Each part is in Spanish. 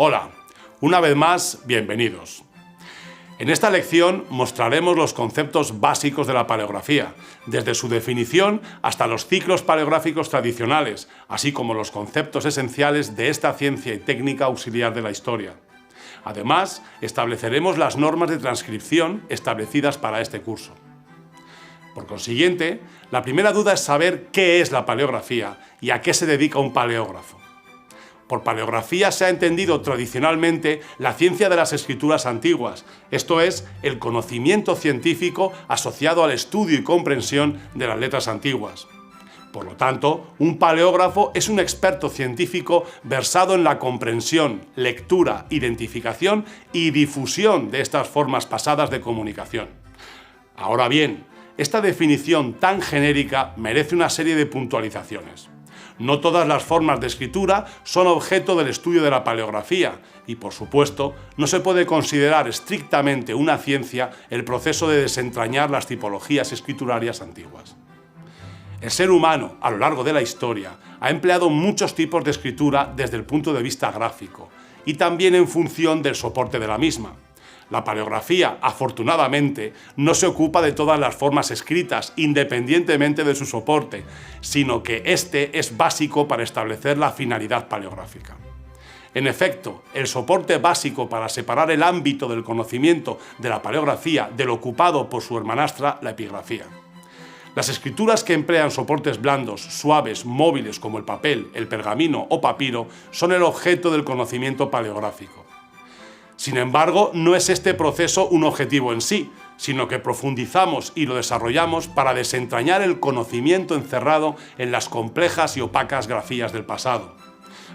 Hola, una vez más, bienvenidos. En esta lección mostraremos los conceptos básicos de la paleografía, desde su definición hasta los ciclos paleográficos tradicionales, así como los conceptos esenciales de esta ciencia y técnica auxiliar de la historia. Además, estableceremos las normas de transcripción establecidas para este curso. Por consiguiente, la primera duda es saber qué es la paleografía y a qué se dedica un paleógrafo. Por paleografía se ha entendido tradicionalmente la ciencia de las escrituras antiguas, esto es, el conocimiento científico asociado al estudio y comprensión de las letras antiguas. Por lo tanto, un paleógrafo es un experto científico versado en la comprensión, lectura, identificación y difusión de estas formas pasadas de comunicación. Ahora bien, esta definición tan genérica merece una serie de puntualizaciones. No todas las formas de escritura son objeto del estudio de la paleografía y, por supuesto, no se puede considerar estrictamente una ciencia el proceso de desentrañar las tipologías escriturarias antiguas. El ser humano, a lo largo de la historia, ha empleado muchos tipos de escritura desde el punto de vista gráfico y también en función del soporte de la misma. La paleografía, afortunadamente, no se ocupa de todas las formas escritas, independientemente de su soporte, sino que este es básico para establecer la finalidad paleográfica. En efecto, el soporte básico para separar el ámbito del conocimiento de la paleografía del ocupado por su hermanastra, la epigrafía. Las escrituras que emplean soportes blandos, suaves, móviles como el papel, el pergamino o papiro, son el objeto del conocimiento paleográfico. Sin embargo, no es este proceso un objetivo en sí, sino que profundizamos y lo desarrollamos para desentrañar el conocimiento encerrado en las complejas y opacas grafías del pasado.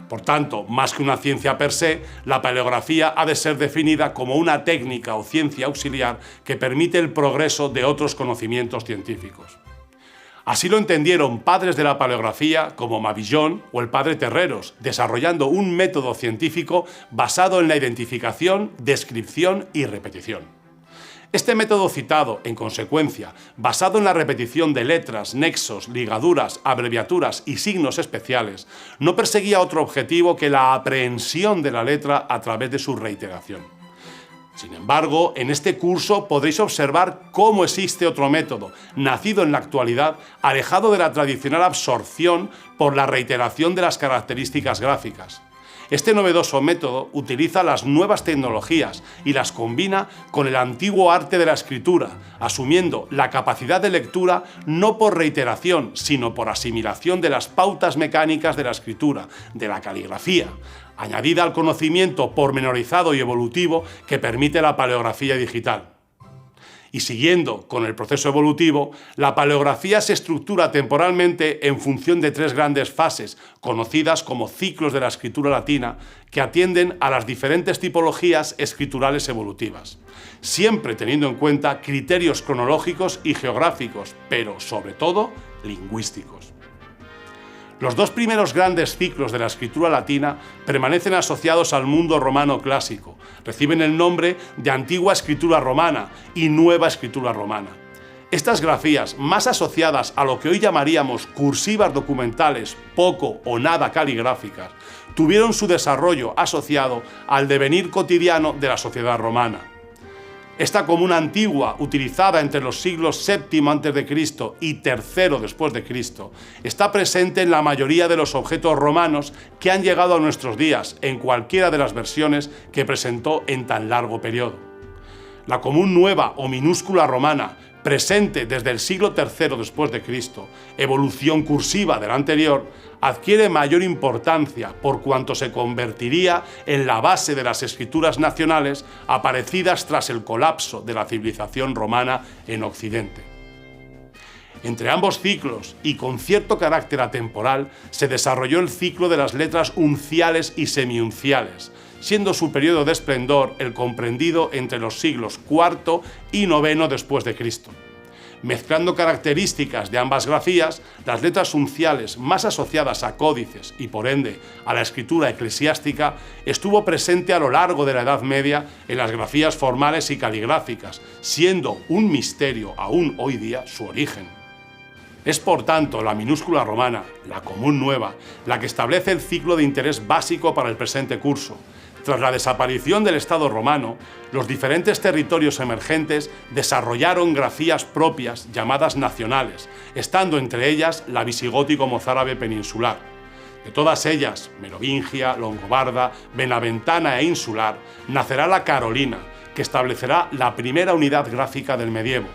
Por tanto, más que una ciencia per se, la paleografía ha de ser definida como una técnica o ciencia auxiliar que permite el progreso de otros conocimientos científicos. Así lo entendieron padres de la paleografía como Mabillon o el padre Terreros, desarrollando un método científico basado en la identificación, descripción y repetición. Este método citado, en consecuencia, basado en la repetición de letras, nexos, ligaduras, abreviaturas y signos especiales, no perseguía otro objetivo que la aprehensión de la letra a través de su reiteración. Sin embargo, en este curso podréis observar cómo existe otro método, nacido en la actualidad, alejado de la tradicional absorción por la reiteración de las características gráficas. Este novedoso método utiliza las nuevas tecnologías y las combina con el antiguo arte de la escritura, asumiendo la capacidad de lectura no por reiteración, sino por asimilación de las pautas mecánicas de la escritura, de la caligrafía, añadida al conocimiento pormenorizado y evolutivo que permite la paleografía digital. Y siguiendo con el proceso evolutivo, la paleografía se estructura temporalmente en función de tres grandes fases, conocidas como ciclos de la escritura latina, que atienden a las diferentes tipologías escriturales evolutivas, siempre teniendo en cuenta criterios cronológicos y geográficos, pero sobre todo lingüísticos. Los dos primeros grandes ciclos de la escritura latina permanecen asociados al mundo romano clásico, reciben el nombre de antigua escritura romana y nueva escritura romana. Estas grafías, más asociadas a lo que hoy llamaríamos cursivas documentales, poco o nada caligráficas, tuvieron su desarrollo asociado al devenir cotidiano de la sociedad romana. Esta comuna antigua, utilizada entre los siglos VII a.C. y III después de Cristo, está presente en la mayoría de los objetos romanos que han llegado a nuestros días, en cualquiera de las versiones que presentó en tan largo periodo. La común nueva o minúscula romana, presente desde el siglo III después de Cristo, evolución cursiva de la anterior, adquiere mayor importancia por cuanto se convertiría en la base de las escrituras nacionales aparecidas tras el colapso de la civilización romana en Occidente. Entre ambos ciclos, y con cierto carácter atemporal, se desarrolló el ciclo de las letras unciales y semiunciales, siendo su periodo de esplendor el comprendido entre los siglos IV y IX después de Cristo. Mezclando características de ambas grafías, las letras unciales más asociadas a códices y por ende a la escritura eclesiástica estuvo presente a lo largo de la Edad Media en las grafías formales y caligráficas, siendo un misterio aún hoy día su origen. Es por tanto la minúscula romana, la común nueva, la que establece el ciclo de interés básico para el presente curso, Tras la desaparición del Estado romano, los diferentes territorios emergentes desarrollaron grafías propias llamadas nacionales, estando entre ellas la visigótico-mozárabe peninsular. De todas ellas, merovingia, longobarda, benaventana e insular, nacerá la carolina, que establecerá la primera unidad gráfica del medievo,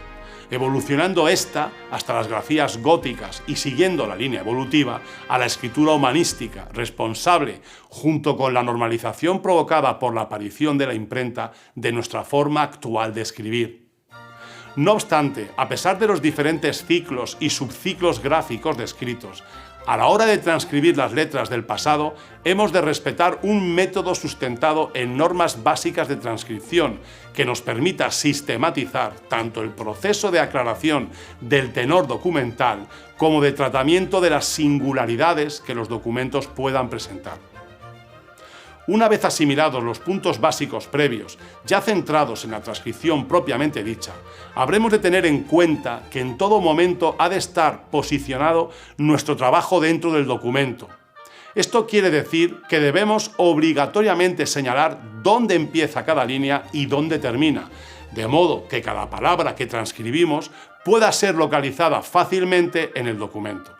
evolucionando esta hasta las grafías góticas y siguiendo la línea evolutiva a la escritura humanística, responsable, junto con la normalización provocada por la aparición de la imprenta, de nuestra forma actual de escribir. No obstante, a pesar de los diferentes ciclos y subciclos gráficos descritos, a la hora de transcribir las letras del pasado, hemos de respetar un método sustentado en normas básicas de transcripción que nos permita sistematizar tanto el proceso de aclaración del tenor documental como de tratamiento de las singularidades que los documentos puedan presentar. Una vez asimilados los puntos básicos previos, ya centrados en la transcripción propiamente dicha, habremos de tener en cuenta que en todo momento ha de estar posicionado nuestro trabajo dentro del documento. Esto quiere decir que debemos obligatoriamente señalar dónde empieza cada línea y dónde termina, de modo que cada palabra que transcribimos pueda ser localizada fácilmente en el documento.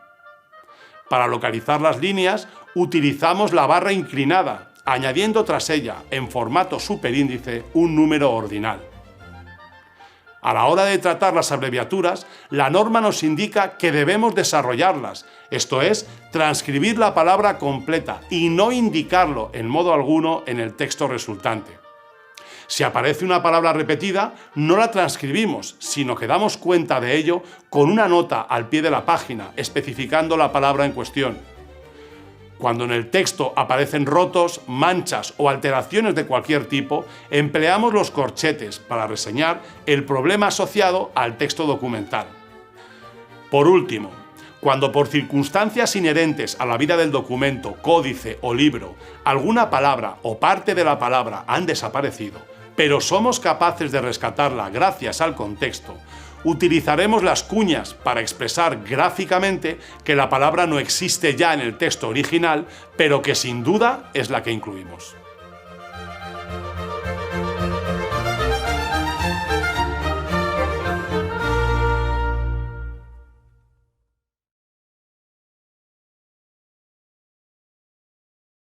Para localizar las líneas, utilizamos la barra inclinada, añadiendo tras ella, en formato superíndice, un número ordinal. A la hora de tratar las abreviaturas, la norma nos indica que debemos desarrollarlas, esto es, transcribir la palabra completa y no indicarlo en modo alguno en el texto resultante. Si aparece una palabra repetida, no la transcribimos, sino que damos cuenta de ello con una nota al pie de la página, especificando la palabra en cuestión. Cuando en el texto aparecen rotos, manchas o alteraciones de cualquier tipo, empleamos los corchetes para reseñar el problema asociado al texto documental. Por último, cuando por circunstancias inherentes a la vida del documento, códice o libro, alguna palabra o parte de la palabra han desaparecido, pero somos capaces de rescatarla gracias al contexto, utilizaremos las cuñas para expresar gráficamente que la palabra no existe ya en el texto original, pero que sin duda es la que incluimos.